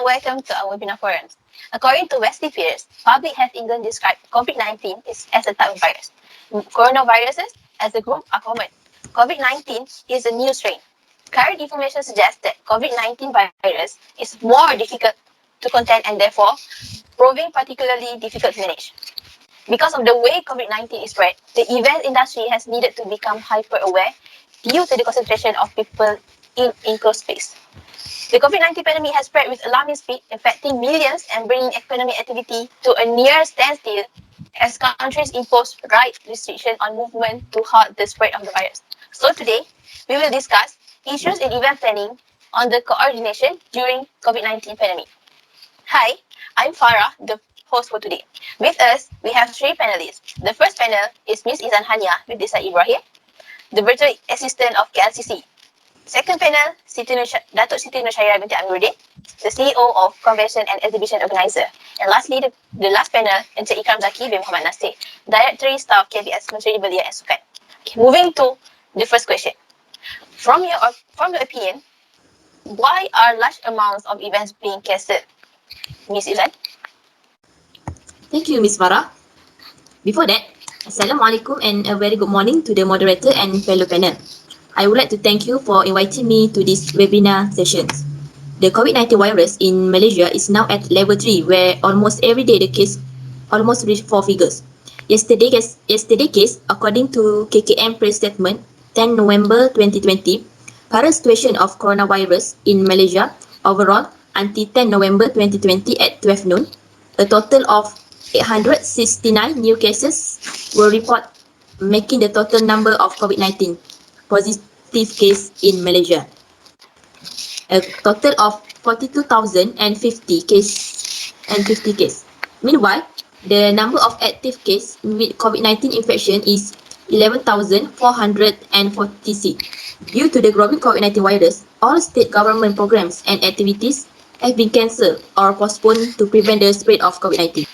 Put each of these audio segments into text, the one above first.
welcome to our webinar forums. According to Wesley Pierce, public health England described COVID-19 as a type of virus. Coronaviruses as a group are common. COVID-19 is a new strain. Current information suggests that COVID-19 virus is more difficult to contain and therefore proving particularly difficult to manage. Because of the way COVID-19 is spread, the event industry has needed to become hyper-aware due to the concentration of people in enclosed space. The COVID-19 pandemic has spread with alarming speed, affecting millions and bringing economic activity to a near standstill as countries impose right restriction on movement to halt the spread of the virus. So today, we will discuss issues in event planning on the coordination during COVID-19 pandemic. Hi, I'm Farah, the host for today. With us, we have three panelists. The first panel is Ms. IZZAN HANIYYAH with Desa IBRAHIM, the virtual assistant of KLCC. Second panel, Datuk Siti NORSHAHIRAH binti AMIRRUDIN, the CEO of Convention and Exhibition Organizer. And lastly, the last panel, Encik IKRAM ZAKI bin MOHAMAD NASIR, Directory Staff KBS Menteri Belia and Sukan. Okay, moving to the first question. From your opinion, why are large amounts of events being cancelled? Ms. IZZAN? Thank you, Ms. Farah. Before that, Assalamualaikum and a very good morning to the moderator and fellow panel. I would like to thank you for inviting me to this webinar sessions. The COVID-19 virus in Malaysia is now at level 3, where almost every day the case almost reached 4 figures. Yesterday case, according to KKM press statement, 10 November 2020, current situation of coronavirus in Malaysia overall until 10 November 2020 at 12 noon, a total of 869 new cases were reported, making the total number of COVID-19 positive case in Malaysia a total of 42,050 case. Meanwhile, the number of active cases with COVID-19 infection is 11,446. Due to the growing COVID-19 virus, all state government programs and activities have been cancelled or postponed to prevent the spread of COVID-19.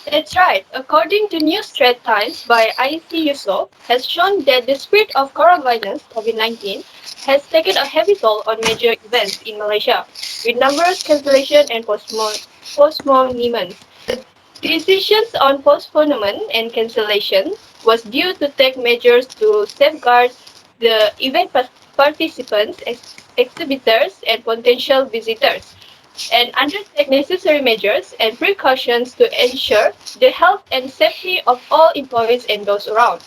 That's right. According to New Straits Times by IC Yusof, has shown that the spread of coronavirus COVID-19 has taken a heavy toll on major events in Malaysia, with numerous cancellations and postponements. The decisions on postponement and cancellation was due to take measures to safeguard the event participants, exhibitors, and potential visitors, and undertake necessary measures and precautions to ensure the health and safety of all employees and those around.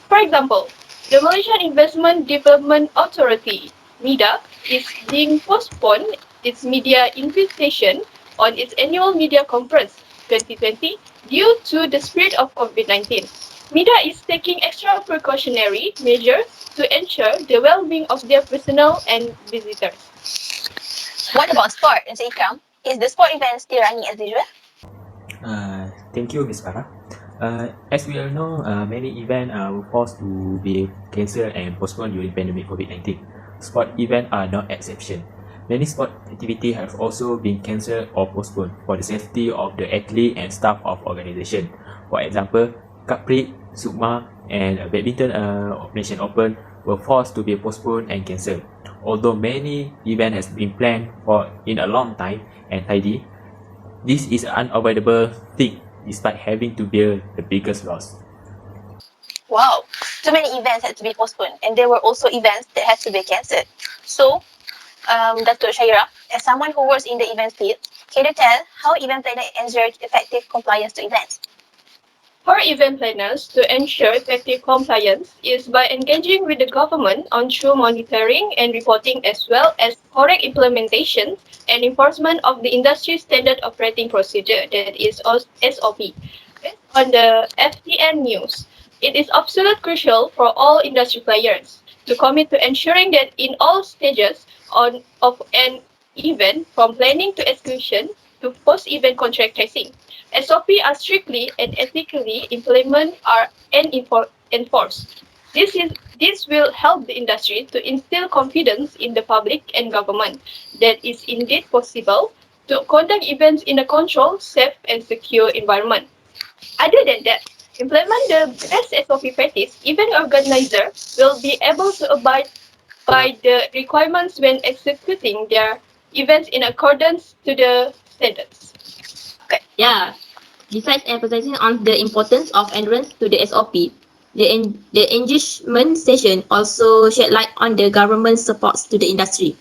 For example, the Malaysian Investment Development Authority, MIDA, is being postponed its media invitation on its annual media conference 2020 due to the spread of COVID-19. MIDA is taking extra precautionary measures to ensure the well-being of their personnel and visitors. What about sport, Encik IKRAM? Is the sport event still running as usual? Thank you, Ms. Farah. As we all know, many events were forced to be cancelled and postponed during pandemic COVID-19. Sport events are no exception. Many sport activities have also been cancelled or postponed for the safety of the athlete and staff of organization. For example, Capri, Sukma, and Badminton Nation Open were forced to be postponed and cancelled. Although many events has been planned for in a long time and tidy, this is an unavoidable thing despite having to bear the biggest loss. Wow, too many events had to be postponed, and there were also events that had to be cancelled. So, Datuk Shaira, as someone who works in the event field, can you tell how event planner ensures effective compliance to events? For event planners to ensure effective compliance is by engaging with the government on true monitoring and reporting, as well as correct implementation and enforcement of the industry standard operating procedure, that is SOP. Based on the FTN news, it is absolutely crucial for all industry players to commit to ensuring that in all stages of an event, from planning to execution to post-event contract tracing, SOP are strictly and ethically implemented and enforced. This will help the industry to instill confidence in the public and government that it is indeed possible to conduct events in a controlled, safe, and secure environment. Other than that, implement the best SOP practice, event organizer will be able to abide by the requirements when executing their events in accordance to the standards. Yeah. Besides emphasizing on the importance of adherence to the SOP, the engagement session also shed light on the government supports to the industry.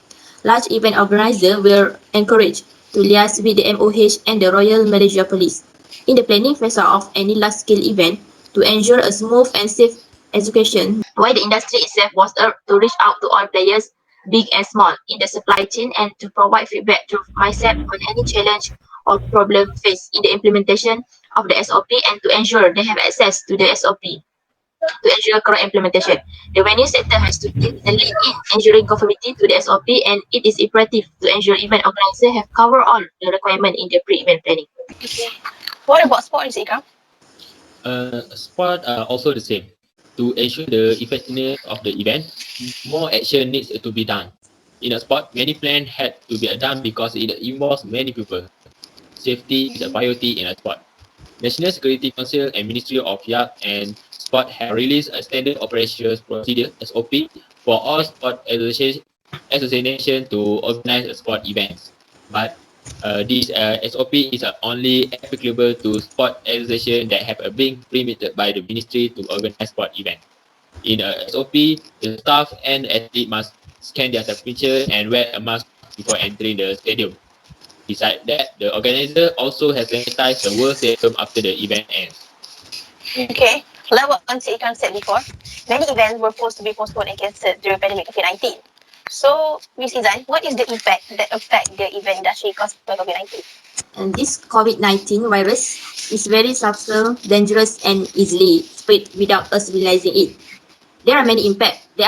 Large event organizers were encouraged to liaise with the MOH and the Royal Malaysia Police in the planning phase of any large-scale event to ensure a smooth and safe execution. While the industry itself was urged to reach out to all players, big and small, in the supply chain and to provide feedback through myself on any challenge or problem faced in the implementation of the SOP and to ensure they have access to the SOP to ensure correct implementation. The venue sector has to take the lead in ensuring conformity to the SOP and it is imperative to ensure event organizers have covered all the requirements in their pre-event planning. What about sports, IKRAM? Sport are also the same. To ensure the effectiveness of the event, more action needs to be done. In a sport, many plans had to be done because it involves many people. Safety is a priority in a sport. National Security Council and Ministry of Youth and Sport have released a standard operations procedure (SOP) for all sport association to organize sport events. But this SOP is only applicable to sport associations that have been permitted by the ministry to organize sport events. In a SOP, the staff and athlete must scan their temperature and wear a mask before entering the stadium. Besides that, the organizer also has sanitized the World Stadium after the event ends. Okay, like what Auntie IKRAM said before, many events were forced to be postponed and cancelled during pandemic COVID-19. So, Ms. IZZAN, what is the impact that affect the event industry caused by COVID-19? And this COVID-19 virus is very subtle, dangerous, and easily spread without us realizing it. There are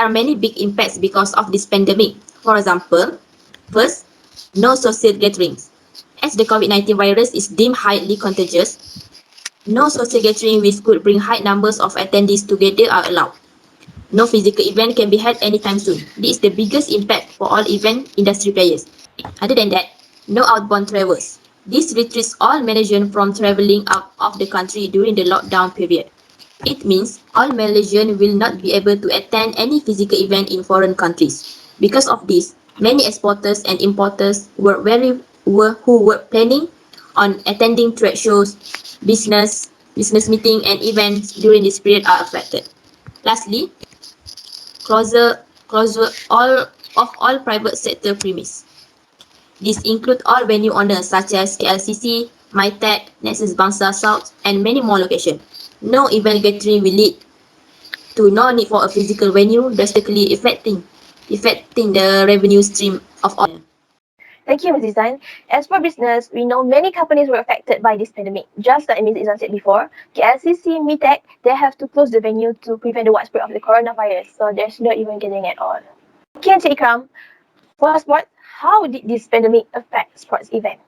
many big impacts because of this pandemic. For example, first, no social gatherings. As the COVID-19 virus is deemed highly contagious, no social gathering which could bring high numbers of attendees together are allowed. No physical event can be held anytime soon. This is the biggest impact for all event industry players. Other than that, no outbound travels. This restricts all Malaysians from travelling out of the country during the lockdown period. It means all Malaysians will not be able to attend any physical event in foreign countries. Because of this, many exporters and importers who were planning on attending trade shows, business meeting and events during this period are affected. Lastly, closure all private sector premise. This includes all venue owners such as KLCC, MyTech, Nexus Bangsa South, and many more locations. No event gathering will lead to no need for a physical venue, drastically affecting the revenue stream of all. Thank you, Ms. IZZAN. As for business, we know many companies were affected by this pandemic. Just like Ms. IZZAN said before, KLCC, MITEC, they have to close the venue to prevent the widespread of the coronavirus. So there's no event gathering at all. Okay, Encik IKRAM, for sport, how did this pandemic affect sports event?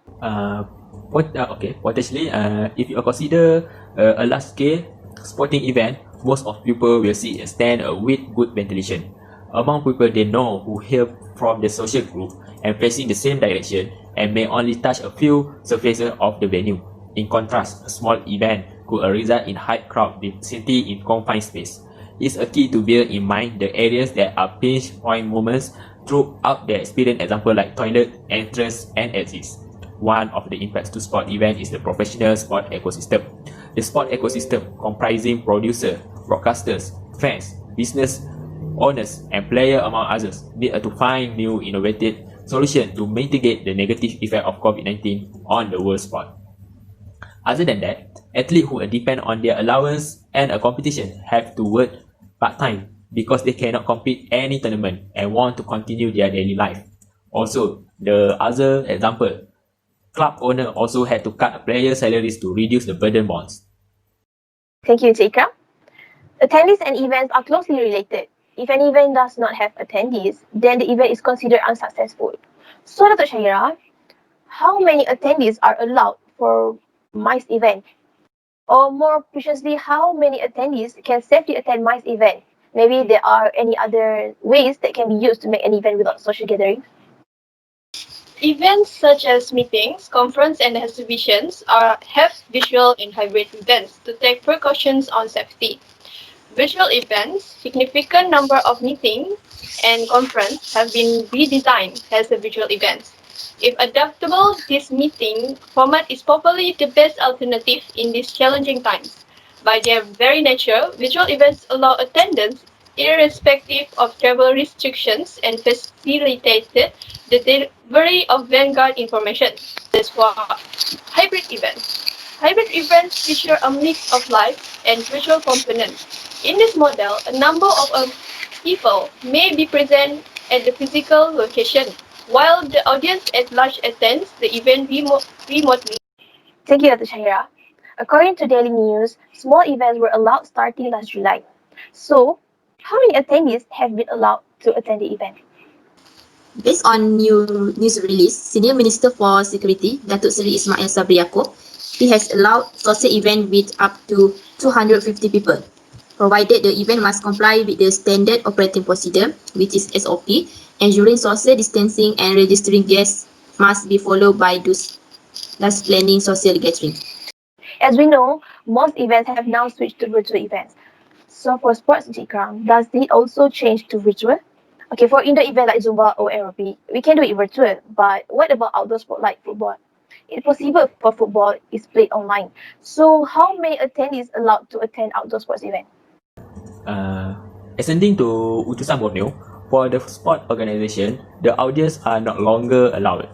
Potentially, if you consider a large scale sporting event, most of people will see a stand with good ventilation. Among people they know who hail from the social group and facing the same direction and may only touch a few surfaces of the venue. In contrast, a small event could result in high crowd density in confined space. It's a key to bear in mind the areas that are pinch point moments throughout the experience, example like toilet, entrance and exits. One of the impacts to sport event is the professional sport ecosystem. The sport ecosystem comprising producers, broadcasters, fans, business owners and players among others need to find new innovative solutions to mitigate the negative effect of COVID-19 on the world sport. Other than that, athletes who depend on their allowance and a competition have to work part-time because they cannot compete any tournament and want to continue their daily life. Also, the other example, club owner also had to cut player salaries to reduce the burden bonds. Thank you, Encik IKRAM. Attendees and events are closely related. If an event does not have attendees, then the event is considered unsuccessful. So, Dr. Shahira, how many attendees are allowed for MICE event? Or more precisely, how many attendees can safely attend MICE event? Maybe there are any other ways that can be used to make an event without social gathering? Events such as meetings, conference and exhibitions have visual and hybrid events to take precautions on safety. Virtual events, significant number of meetings and conference have been redesigned as a virtual events. If adaptable, this meeting format is probably the best alternative in these challenging times. By their very nature, virtual events allow attendance irrespective of travel restrictions and facilitated the delivery of vanguard information. That's for hybrid events. Hybrid events feature a mix of live and virtual components. In this model, a number of people may be present at the physical location, while the audience at large attends the event remotely. Thank you, Dr. Shahira. According to Daily News, small events were allowed starting last July. So, how many attendees have been allowed to attend the event? Based on new news release, Senior Minister for Security, Datuk Seri Ismail Sabri Yaakob, he has allowed social event with up to 250 people, provided the event must comply with the standard operating procedure, which is SOP, ensuring social distancing and registering guests must be followed by those thus planning social gathering. As we know, most events have now switched to virtual events. So for sports IKRAM, does it also change to virtual? Okay, for indoor event like Zumba or aerobic, we can do it virtual, but what about outdoor sport like football? It's possible for football is played online. So how many attendees allowed to attend outdoor sports event? Ascending to Utusan Borneo, for the sport organisation, the audience are not longer allowed.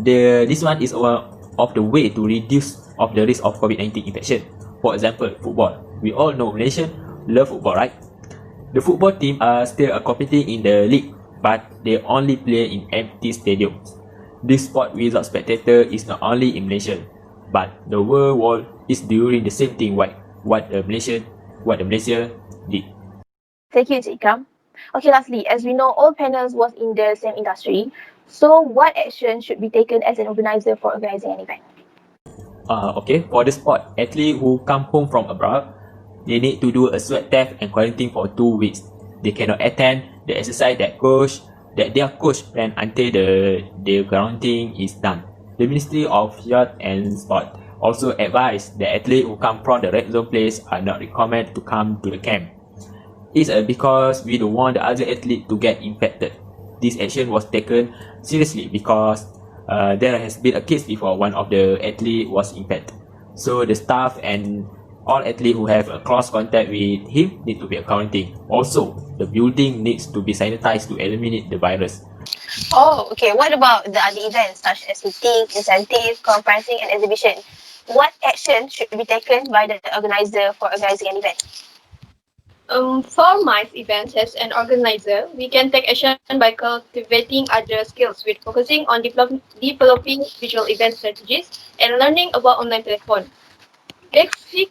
This one is one of the way to reduce of the risk of COVID-19 infection. For example, football. We all know Malaysians love football, right? The football team are still competing in the league, but they only play in empty stadiums. This sport without spectator is not only in Malaysia, but the world is doing the same thing what the Malaysia did. Thank you, IKRAM. Okay, lastly, as we know, all panels was in the same industry. So what action should be taken as an organizer for organizing an event? Okay, for the sport, athletes who come home from abroad, they need to do a swab test and quarantine for 2 weeks. They cannot attend the exercise that their coach planned until the quarantine is done. The Ministry of Youth and Sport also advised the athletes who come from the red zone place are not recommended to come to the camp. It's because we don't want the other athlete to get infected. This action was taken seriously because there has been a case before one of the athletes was infected. So the staff and all athletes who have a close contact with him need to be quarantined. Also, the building needs to be sanitized to eliminate the virus. Oh, okay. What about the other events such as meeting, incentive, conferencing, and exhibition? What action should be taken by the organizer for organizing an event? For MICE events as an organizer, we can take action by cultivating other skills with focusing on developing visual event strategies and learning about online platform. Basic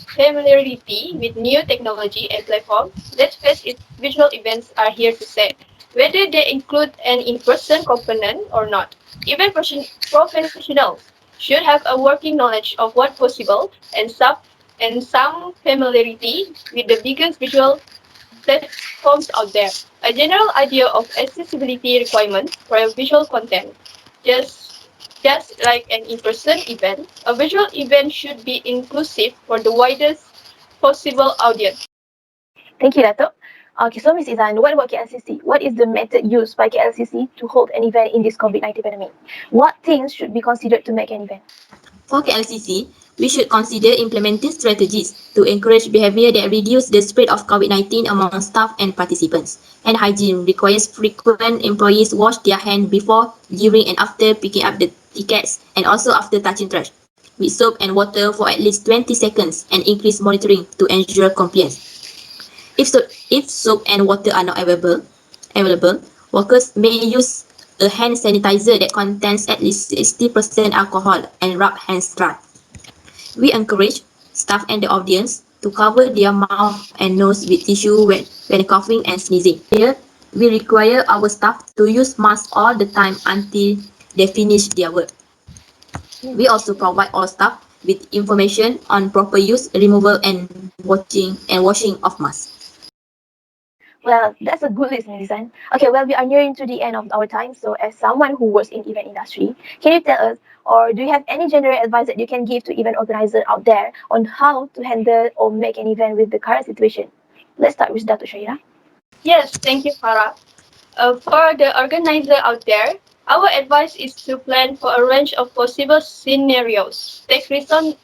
familiarity with new technology and platforms, let's face it, visual events are here to stay, whether they include an in-person component or not. Even professionals should have a working knowledge of what's possible and some familiarity with the biggest visual platforms out there. A general idea of accessibility requirements for a visual content. Just like an in-person event, a visual event should be inclusive for the widest possible audience. Thank you, Dato'. Okay, so Ms. IZZAN, what about KLCC? What is the method used by KLCC to hold an event in this COVID-19 pandemic? What things should be considered to make an event? For KLCC, we should consider implementing strategies to encourage behavior that reduce the spread of COVID-19 among staff and participants. And hygiene requires frequent employees wash their hands before, during and after picking up the tickets and also after touching trash with soap and water for at least 20 seconds and increase monitoring to ensure compliance. If soap and water are not available, workers may use a hand sanitizer that contains at least 60% alcohol and rub hands dry. We encourage staff and the audience to cover their mouth and nose with tissue when coughing and sneezing. Here, we require our staff to use masks all the time until they finish their work. We also provide all staff with information on proper use, removal and washing of masks. Well, that's a good list, Ms. IZZAN. Okay, well, we are nearing to the end of our time. So as someone who works in event industry, can you tell us, or do you have any general advice that you can give to event organizers out there on how to handle or make an event with the current situation? Let's start with Dato' Shahira. Yes, thank you, Farah. For the organizer out there, Our advice is to plan for a range of possible scenarios, take reasonable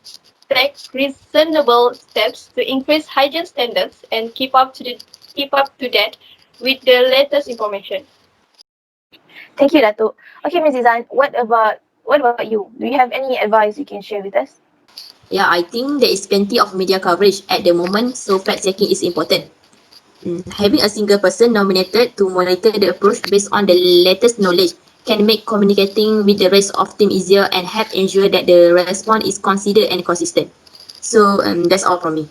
steps to increase hygiene standards, and keep up to date with the latest information. Thank you, Datuk. Okay, Ms. Izan, what about you? Do you have any advice you can share with us? Yeah, I think there is plenty of media coverage at the moment, so fact checking is important. Having a single person nominated to monitor the approach based on the latest knowledge can make communicating with the rest of team easier and help ensure that the response is considered and consistent. So that's all from me.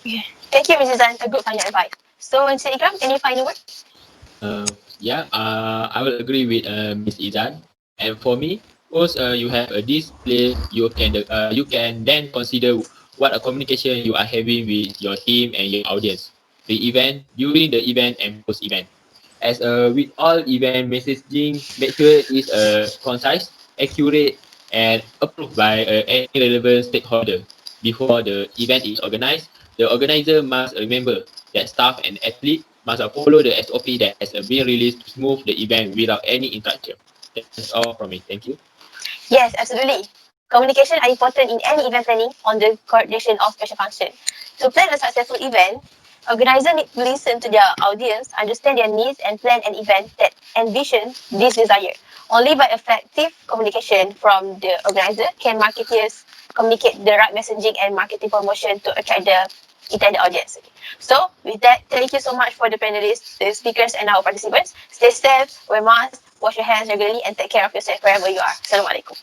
Okay. Thank you, Ms. Izan. A good final advice. So, Encik Ikram, any final word? I will agree with Miss Izan. And for me, suppose you have a display, you can then consider what a communication you are having with your team and your audience. The event, during the event and post event. As with all event messaging, make sure it is concise, accurate, and approved by any relevant stakeholder. Before the event is organized, the organizer must remember that staff and athlete must follow the SOP that has been released to smooth the event without any interruption. That's all from me. Thank you. Yes, absolutely. Communication are important in any event planning on the coordination of special function. To plan a successful event, organizers need to listen to their audience, understand their needs, and plan an event that envisions this desire. Only by effective communication from the organizer can marketers communicate the right messaging and marketing promotion to attract the intended audience. So, with that, thank you so much for the panelists, the speakers, and our participants. Stay safe, wear masks, wash your hands regularly, and take care of yourself wherever you are. Assalamualaikum.